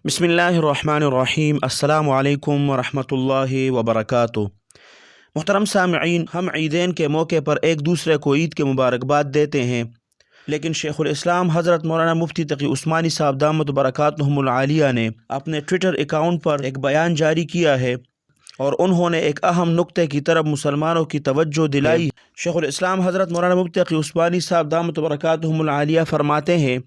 بسم اللہ الرحمن الرحیم۔ السلام علیکم ورحمۃ اللہ وبرکاتہ۔ محترم سامعین، ہم عیدین کے موقع پر ایک دوسرے کو عید کے مبارکباد دیتے ہیں، لیکن شیخ الاسلام حضرت مولانا مفتی تقی عثمانی صاحب دامت برکاتہم العالیہ نے اپنے ٹویٹر اکاؤنٹ پر ایک بیان جاری کیا ہے اور انہوں نے ایک اہم نقطے کی طرف مسلمانوں کی توجہ دلائی۔ شیخ الاسلام حضرت مولانا مفتی تقی عثمانی صاحب دامت برکاتہم العالیہ فرماتے ہیں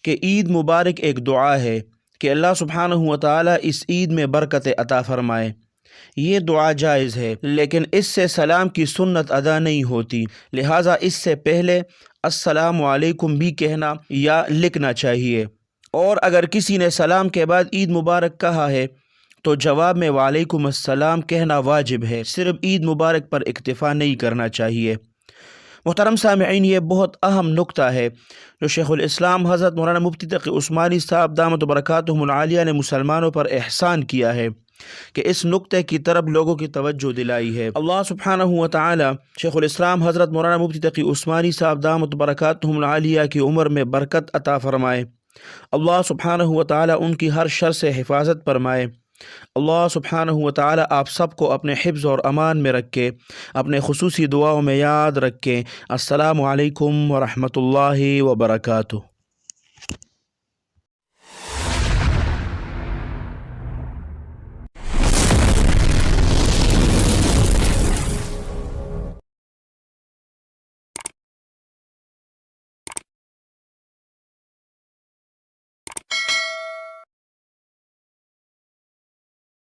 کہ عید مبارک ایک دعا ہے کہ اللہ سبحانہ و تعالیٰ اس عید میں برکت عطا فرمائے۔ یہ دعا جائز ہے، لیکن اس سے سلام کی سنت ادا نہیں ہوتی، لہٰذا اس سے پہلے السلام علیکم بھی کہنا یا لکھنا چاہیے، اور اگر کسی نے سلام کے بعد عید مبارک کہا ہے تو جواب میں وعلیکم السلام کہنا واجب ہے، صرف عید مبارک پر اکتفا نہیں کرنا چاہیے۔ محترم سامعین، یہ بہت اہم نقطہ ہے جو شیخ الاسلام حضرت مولانا مفتی تقی عثمانی صاحب دامت برکاتہم العالیہ نے مسلمانوں پر احسان کیا ہے کہ اس نقطے کی طرف لوگوں کی توجہ دلائی ہے۔ اللہ سبحانہ و تعالی شیخ الاسلام حضرت مولانا مفتی تقی عثمانی صاحب دامت برکاتہم العالیہ کی عمر میں برکت عطا فرمائے۔ اللہ سبحانہ و تعالی ان کی ہر شر سے حفاظت فرمائے۔ اللہ سبحانہ و تعالی آپ سب کو اپنے حفظ اور امان میں رکھے، اپنے خصوصی دعاؤں میں یاد رکھے۔ السلام علیکم ورحمۃ اللہ وبرکاتہ۔